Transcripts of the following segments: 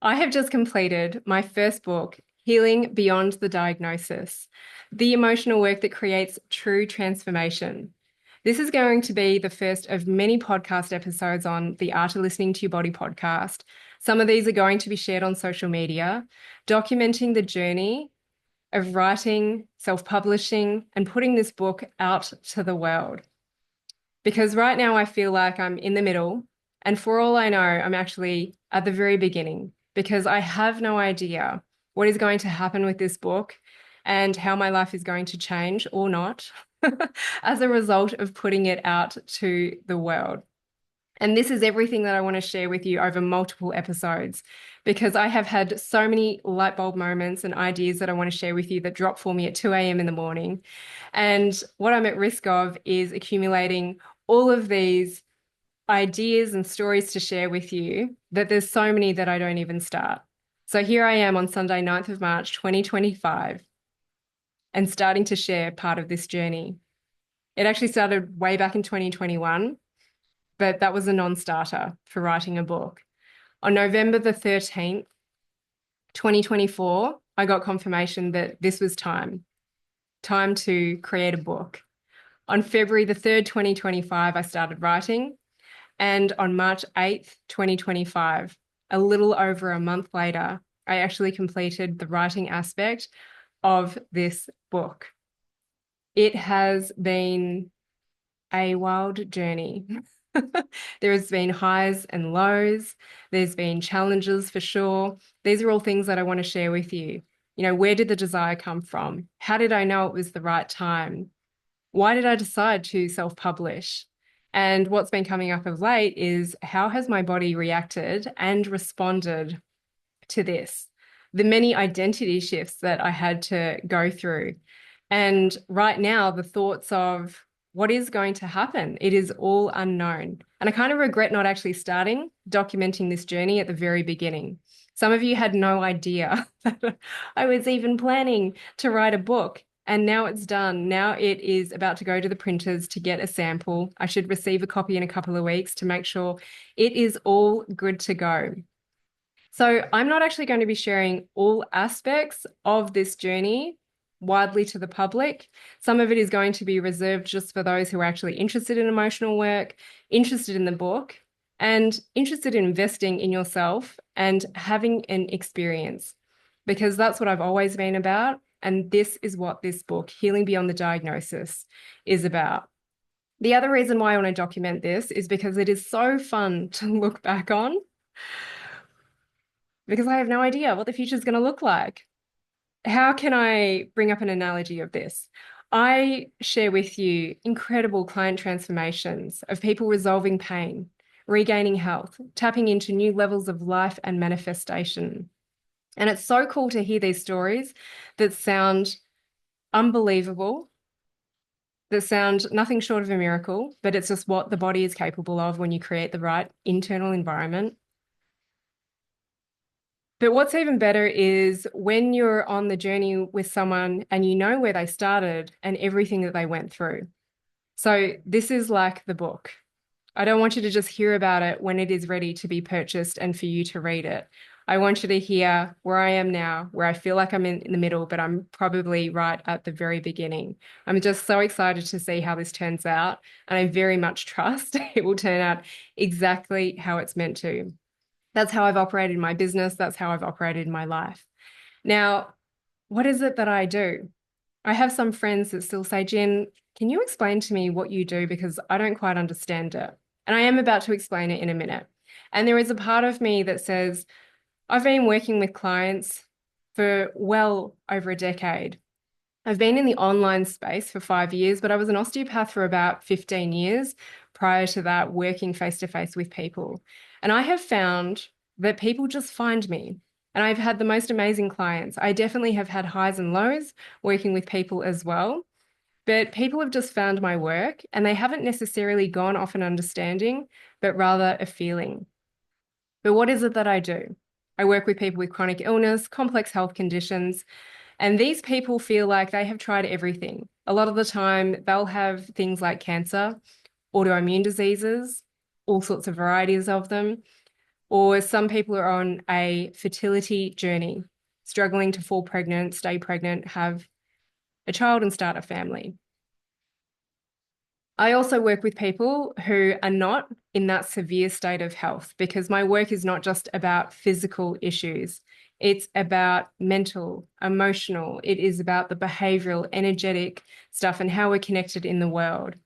I have just completed my first book, Healing Beyond the Diagnosis, the emotional work that creates true transformation. This is going to be the first of many podcast episodes on the Art of Listening to Your Body podcast. Some of these are going to be shared on social media, documenting the journey of writing, self-publishing, and putting this book out to the world. Because right now I feel like I'm in the middle, and for all I know, I'm actually at the very beginning because I have no idea what is going to happen with this book and how my life is going to change or not as a result of putting it out to the world. And this is everything that I want to share with you over multiple episodes because I have had so many light bulb moments and ideas that I want to share with you that drop for me at 2 a.m. in the morning. And what I'm at risk of is accumulating all of these ideas and stories to share with you that there's so many that I don't even start. So here I am on Sunday, 9th of March, 2025, and starting to share part of this journey. It actually started way back in 2021, but that was a non-starter for writing a book. On November the 13th, 2024, I got confirmation that this was time to create a book. On February the 3rd, 2025, I started writing. And on March 8th, 2025, a little over a month later, I actually completed the writing aspect of this book. It has been a wild journey. There has been highs and lows. There's been challenges for sure. These are all things that I want to share with you. You know, where did the desire come from? How did I know it was the right time? Why did I decide to self-publish? And what's been coming up of late is how has my body reacted and responded to this? The many identity shifts that I had to go through. And right now, the thoughts of what is going to happen, it is all unknown. And I kind of regret not actually starting documenting this journey at the very beginning. Some of you had no idea that I was even planning to write a book. And now it's done. Now it is about to go to the printers to get a sample. I should receive a copy in a couple of weeks to make sure it is all good to go. So I'm not actually going to be sharing all aspects of this journey widely to the public. Some of it is going to be reserved just for those who are actually interested in emotional work, interested in the book, and interested in investing in yourself and having an experience, because that's what I've always been about. And this is what this book, Healing Beyond the Diagnosis, is about. The other reason why I want to document this is because it is so fun to look back on, because I have no idea what the future is going to look like. How can I bring up an analogy of this? I share with you incredible client transformations of people resolving pain, regaining health, tapping into new levels of life and manifestation. And it's so cool to hear these stories that sound unbelievable, that sound nothing short of a miracle, but it's just what the body is capable of when you create the right internal environment. But what's even better is when you're on the journey with someone and you know where they started and everything that they went through. So this is like the book. I don't want you to just hear about it when it is ready to be purchased and for you to read it. I want you to hear where I am now, where I feel like I'm in the middle, but I'm probably right at the very beginning. I'm just so excited to see how this turns out, and I very much trust it will turn out exactly how it's meant to. That's how I've operated in my business. That's how I've operated in my life. Now, what is it that I do? I have some friends that still say, Jen, can you explain to me what you do? Because I don't quite understand it. And I am about to explain it in a minute. And there is a part of me that says, I've been working with clients for well over a decade. I've been in the online space for 5 years, but I was an osteopath for about 15 years prior to that, working face to face with people. And I have found that people just find me. And I've had the most amazing clients. I definitely have had highs and lows working with people as well. But people have just found my work and they haven't necessarily gone off an understanding, but rather a feeling. But what is it that I do? I work with people with chronic illness, complex health conditions, and these people feel like they have tried everything. A lot of the time, they'll have things like cancer, autoimmune diseases, all sorts of varieties of them, or some people are on a fertility journey, struggling to fall pregnant, stay pregnant, have a child and start a family. I also work with people who are not in that severe state of health, because my work is not just about physical issues. It's about mental, emotional. It is about the behavioral, energetic stuff and how we're connected in the world.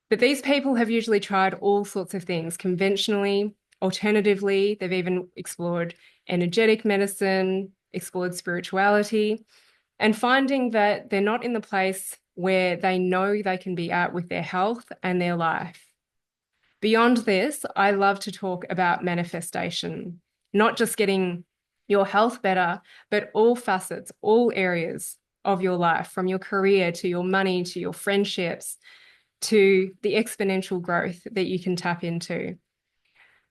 But these people have usually tried all sorts of things conventionally, alternatively. They've even explored energetic medicine, explored spirituality, and finding that they're not in the place where they know they can be at with their health and their life. Beyond this, I love to talk about manifestation, not just getting your health better, but all facets, all areas of your life, from your career to your money to your friendships to the exponential growth that you can tap into.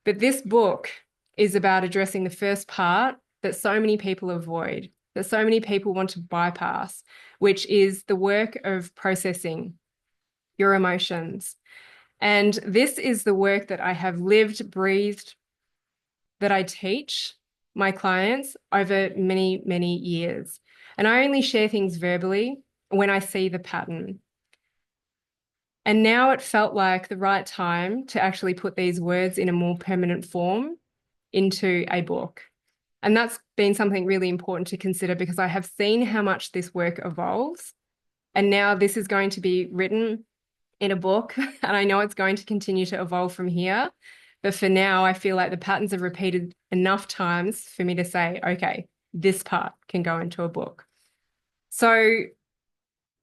But this book is about addressing the first part that so many people avoid, that so many people want to bypass, which is the work of processing your emotions. And this is the work that I have lived, breathed, that I teach my clients over many, many years. And I only share things verbally when I see the pattern. And now it felt like the right time to actually put these words in a more permanent form into a book. And that's been something really important to consider, because I have seen how much this work evolves. And now this is going to be written in a book, and I know it's going to continue to evolve from here. But for now, I feel like the patterns have repeated enough times for me to say, okay, this part can go into a book. So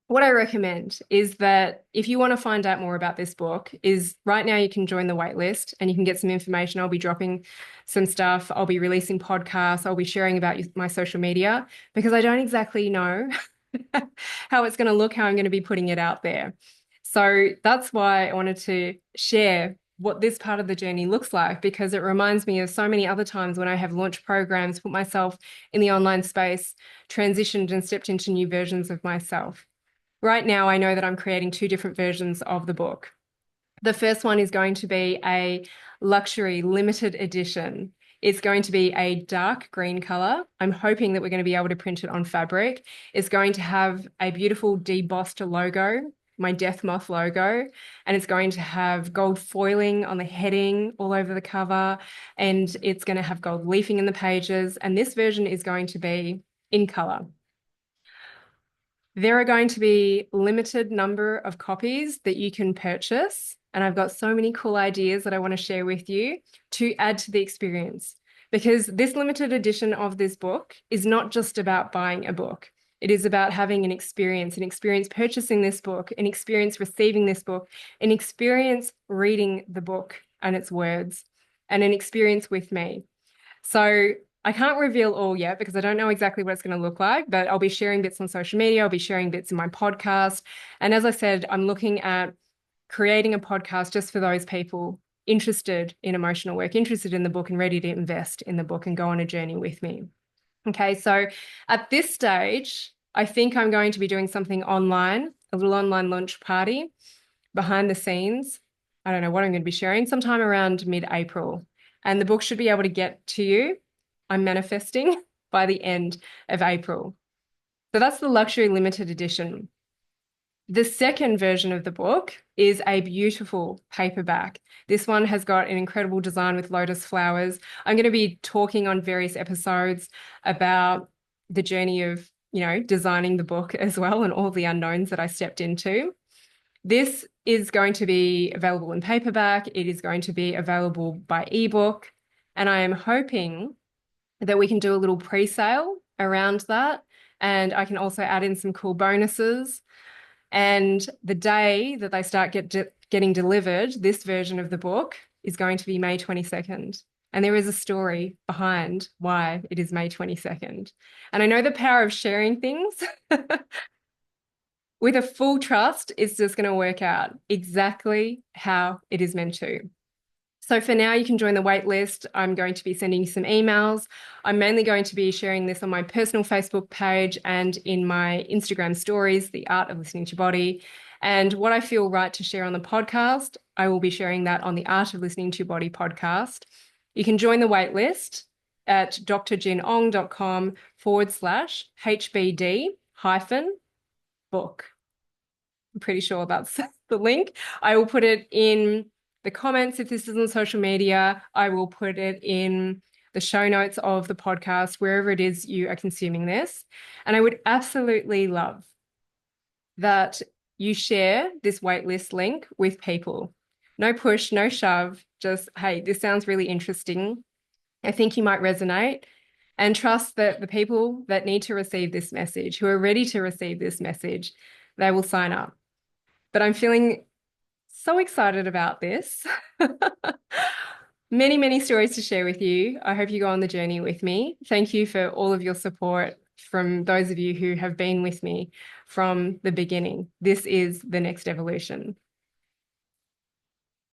what I recommend is that if you want to find out more about this book, is right now you can join the waitlist and you can get some information. I'll be dropping some stuff. I'll be releasing podcasts. I'll be sharing about my social media, because I don't exactly know how it's going to look, how I'm going to be putting it out there. So that's why I wanted to share what this part of the journey looks like, because it reminds me of so many other times when I have launched programs, put myself in the online space, transitioned and stepped into new versions of myself. Right now, I know that I'm creating two different versions of the book. The first one is going to be a luxury limited edition. It's going to be a dark green color. I'm hoping that we're going to be able to print it on fabric. It's going to have a beautiful debossed logo, my death moth logo, and it's going to have gold foiling on the heading all over the cover, and it's going to have gold leafing in the pages. And this version is going to be in color. There are going to be limited number of copies that you can purchase. And I've got so many cool ideas that I want to share with you to add to the experience. Because this limited edition of this book is not just about buying a book. It is about having an experience purchasing this book, an experience receiving this book, an experience reading the book and its words, and an experience with me. So I can't reveal all yet, because I don't know exactly what it's going to look like, but I'll be sharing bits on social media. I'll be sharing bits in my podcast. And as I said, I'm looking at creating a podcast just for those people interested in emotional work, interested in the book and ready to invest in the book and go on a journey with me. Okay, so at this stage, I think I'm going to be doing something online, a little online launch party behind the scenes. I don't know what I'm going to be sharing, sometime around mid-April. And the book should be able to get to you, I'm manifesting, by the end of April. So that's the luxury limited edition. The second version of the book is a beautiful paperback. This one has got an incredible design with lotus flowers. I'm going to be talking on various episodes about the journey of, designing the book as well, and all the unknowns that I stepped into. This is going to be available in paperback. It is going to be available by ebook. And I am hoping that we can do a little pre-sale around that. And I can also add in some cool bonuses. And the day that they start getting delivered, this version of the book is going to be May 22nd. And there is a story behind why it is May 22nd. And I know the power of sharing things with a full trust is just going to work out exactly how it is meant to. So for now, you can join the wait list. I'm going to be sending you some emails. I'm mainly going to be sharing this on my personal Facebook page and in my Instagram stories, The Art of Listening to Your Body. And what I feel right to share on the podcast, I will be sharing that on the Art of Listening to Your Body podcast. You can join the waitlist at drjinong.com/HBD-book. I'm pretty sure that's the link. I will put it in the comments if this is on social media. I will put it in the show notes of the podcast, wherever it is you are consuming this. And I would absolutely love that you share this waitlist link with people. No push, no shove, just, hey, this sounds really interesting. I think you might resonate, and trust that the people that need to receive this message, who are ready to receive this message, they will sign up. But I'm feeling so excited about this. Many, many stories to share with you. I hope you go on the journey with me. Thank you for all of your support from those of you who have been with me from the beginning. This is the next evolution.